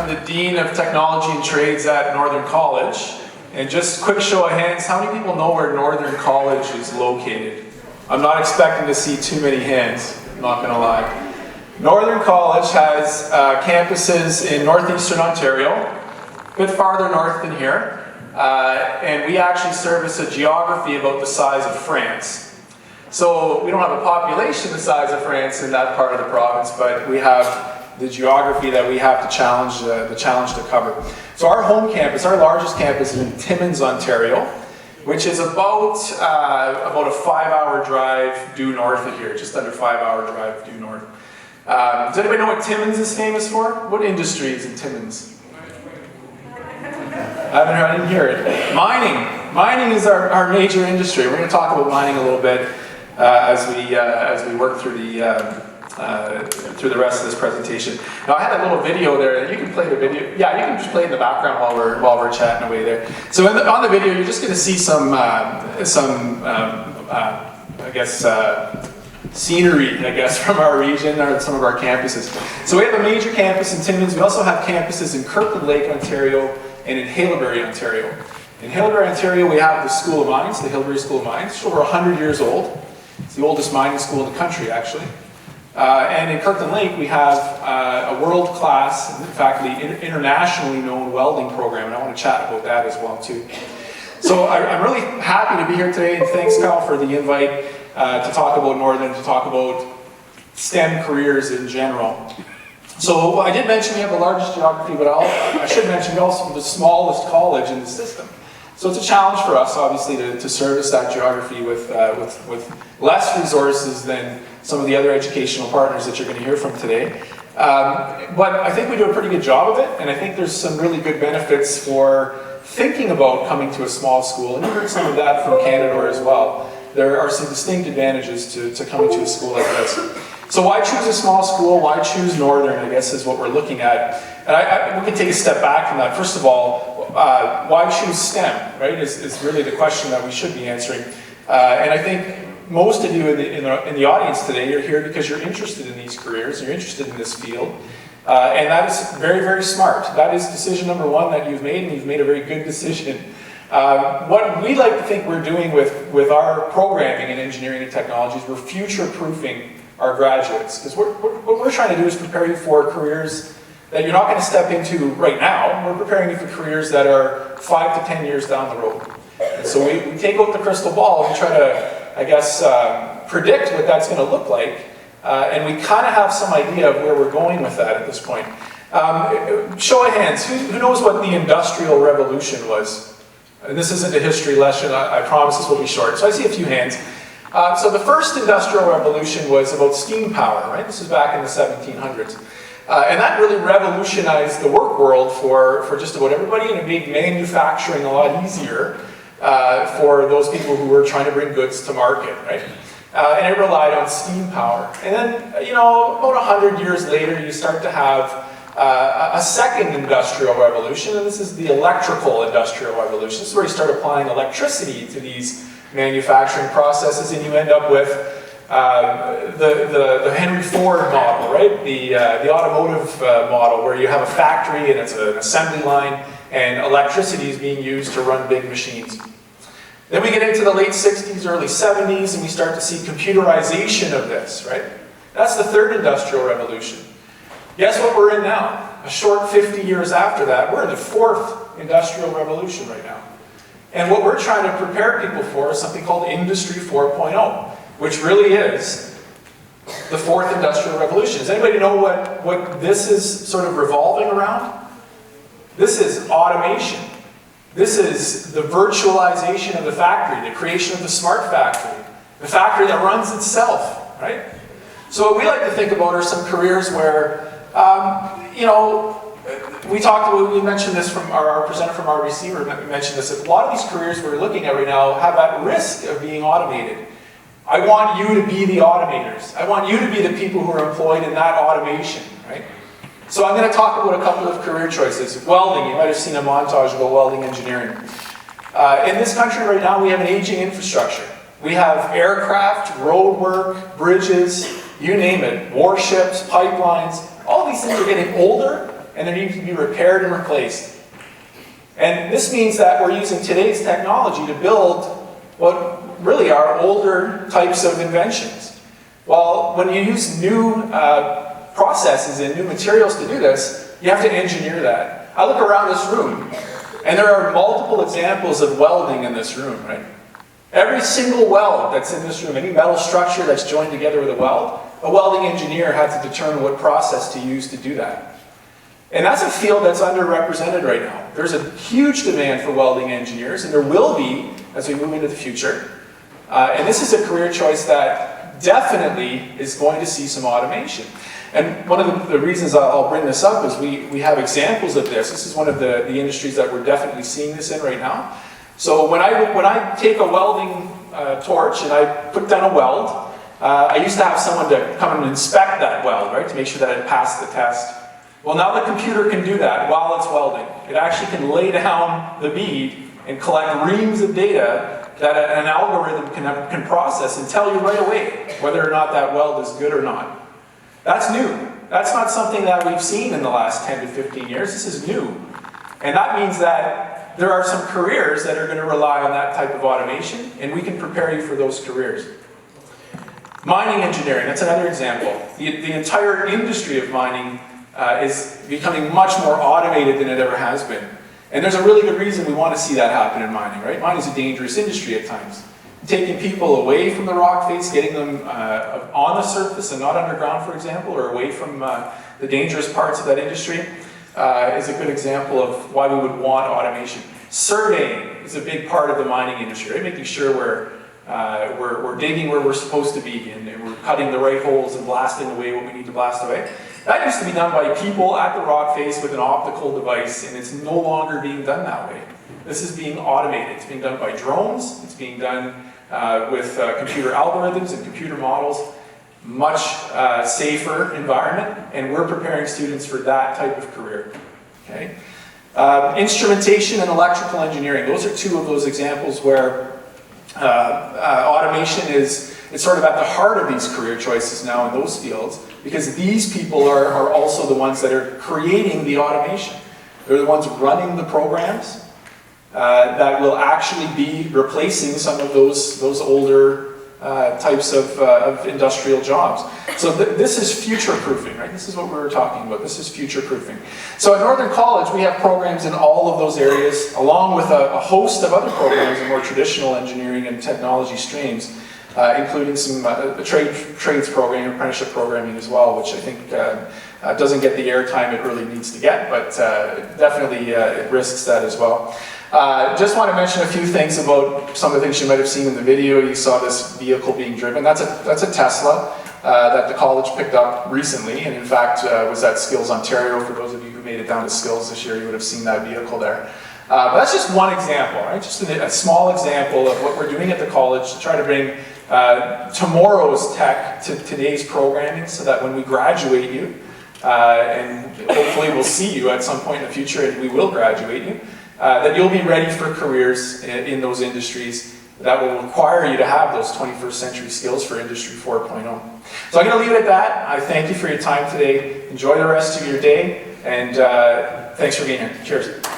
I'm the Dean of Technology and Trades at Northern College. And just quick show of hands, how many people know where Northern College is located? I'm not expecting to see too many hands, I'm not going to lie. Northern College has campuses in northeastern Ontario, a bit farther north than here, and we actually service a geography about the size of France. So we don't have a population the size of France in that part of the province, but we have the geography that we have to challenge, the challenge to cover. So our home campus, our largest campus is in Timmins, Ontario, which is about a 5-hour drive due north of here, just under 5-hour drive due north. Does anybody know what Timmins is famous for? What industry is in Timmins? I didn't hear it. Mining. Mining is our major industry. We're going to talk about mining a little bit as we work through the rest of this presentation. Now I had a little video there. You can play the video. Yeah, you can just play it in the background while we're chatting away there. So on the video, you're just going to see some scenery, I guess, from our region or some of our campuses. So we have a major campus in Timmins. We also have campuses in Kirkland Lake, Ontario, and in Haileybury, Ontario. In Haileybury, Ontario, we have the School of Mines, the Haileybury School of Mines. It's over 100 years old. It's the oldest mining school in the country, actually. And in Kirkland Lake, we have a world-class, in fact, the internationally known welding program, and I want to chat about that as well, too. So I'm really happy to be here today, and thanks, Kyle, for the invite to talk about Northern, to talk about STEM careers in general. So I did mention we have the largest geography, but I should mention we also have the smallest college in the system. So it's a challenge for us, obviously, to service that geography with less resources than some of the other educational partners that you're going to hear from today. But I think we do a pretty good job of it, and I think there's some really good benefits for thinking about coming to a small school. And you heard some of that from Canadore as well. There are some distinct advantages to coming to a school like this. So why choose a small school? Why choose Northern, I guess, is what we're looking at. And we can take a step back from that. First of all, why choose STEM, right, is really the question that we should be answering. And I think most of you in the audience today, you're here because you're interested in these careers, you're interested in this field. And that is very, very smart. That is decision number one that you've made, and you've made a very good decision. What we like to think we're doing with our programming in engineering and technologies, we're future-proofing our graduates. Because what we're trying to do is prepare you for careers that you're not going to step into right now. We're preparing you for careers that are 5 to 10 years down the road. And so we take out the crystal ball and try to, I guess, predict what that's going to look like. And we kind of have some idea of where we're going with that at this point. Show of hands, who knows what the Industrial Revolution was? And this isn't a history lesson, I promise this will be short. So I see a few hands. So the first Industrial Revolution was about steam power, right? This is back in the 1700s. And that really revolutionized the work world for just about everybody, and it made manufacturing a lot easier for those people who were trying to bring goods to market, right? And it relied on steam power. And then, about 100 years later, you start to have a second industrial revolution, and this is the electrical industrial revolution. This is where you start applying electricity to these manufacturing processes, and you end up with the Henry Ford model, right? The automotive model, where you have a factory and it's an assembly line, and electricity is being used to run big machines. Then we get into the late 60s, early 70s, and we start to see computerization of this, right? That's the third industrial revolution. Guess what we're in now? A short 50 years after that, we're in the fourth industrial revolution right now. And what we're trying to prepare people for is something called Industry 4.0, which really is the fourth industrial revolution. Does anybody know what this is sort of revolving around? This is automation. This is the virtualization of the factory, the creation of the smart factory, the factory that runs itself, right? So what we like to think about are some careers where, we mentioned this from our presenter from RBC, we mentioned this, a lot of these careers we're looking at right now have that risk of being automated. I want you to be the automators. I want you to be the people who are employed in that automation, right? So I'm going to talk about a couple of career choices. Welding, you might have seen a montage about welding engineering. In this country right now, we have an aging infrastructure. We have aircraft, road work, bridges, you name it, warships, pipelines. All these things are getting older and they need to be repaired and replaced. And this means that we're using today's technology to build what really are older types of inventions. Well, when you use new processes and new materials to do this, you have to engineer that. I look around this room, and there are multiple examples of welding in this room, right? Every single weld that's in this room, any metal structure that's joined together with a welding engineer had to determine what process to use to do that. And that's a field that's underrepresented right now. There's a huge demand for welding engineers, and there will be as we move into the future. And this is a career choice that definitely is going to see some automation. And one of the reasons I'll bring this up is we have examples of this. This is one of the industries that we're definitely seeing this in right now. So when I take a welding torch and I put down a weld, I used to have someone to come and inspect that weld, right, to make sure that it passed the test. Well, now the computer can do that while it's welding. It actually can lay down the bead and collect reams of data that an algorithm can process and tell you right away whether or not that weld is good or not. That's new. That's not something that we've seen in the last 10 to 15 years. This is new. And that means that there are some careers that are going to rely on that type of automation, and we can prepare you for those careers. Mining engineering, that's another example. The entire industry of mining is becoming much more automated than it ever has been. And there's a really good reason we want to see that happen in mining, right? Mining is a dangerous industry at times. Taking people away from the rock face, getting them on the surface and not underground, for example, or away from the dangerous parts of that industry is a good example of why we would want automation. Surveying is a big part of the mining industry, right? Making sure we're digging where we're supposed to be and we're cutting the right holes and blasting away what we need to blast away. That used to be done by people at the rock face with an optical device, and it's no longer being done that way. This is being automated. It's being done by drones. It's being done with computer algorithms and computer models. Much safer environment, and we're preparing students for that type of career. Okay? Instrumentation and electrical engineering. Those are two of those examples where automation is sort of at the heart of these career choices now in those fields, because these people are also the ones that are creating the automation. They're the ones running the programs that will actually be replacing some of those older types of industrial jobs. So this is future-proofing, right? This is what we were talking about. This is future-proofing. So at Northern College, we have programs in all of those areas, along with a host of other programs in more traditional engineering and technology streams, including some trades programming, apprenticeship programming as well, which I think doesn't get the airtime it really needs to get, but definitely it risks that as well. Just want to mention a few things about some of the things you might have seen in the video. You saw this vehicle being driven. That's a Tesla that the college picked up recently, and in fact was at Skills Ontario. For those of you who made it down to Skills this year, you would have seen that vehicle there. But that's just one example, right? Just a small example of what we're doing at the college to try to bring tomorrow's tech to today's programming, so that when we graduate you, and hopefully we'll see you at some point in the future, and we will graduate you, that you'll be ready for careers in those industries that will require you to have those 21st century skills for Industry 4.0. So I'm going to leave it at that. I thank you for your time today. Enjoy the rest of your day, and thanks for being here. Cheers.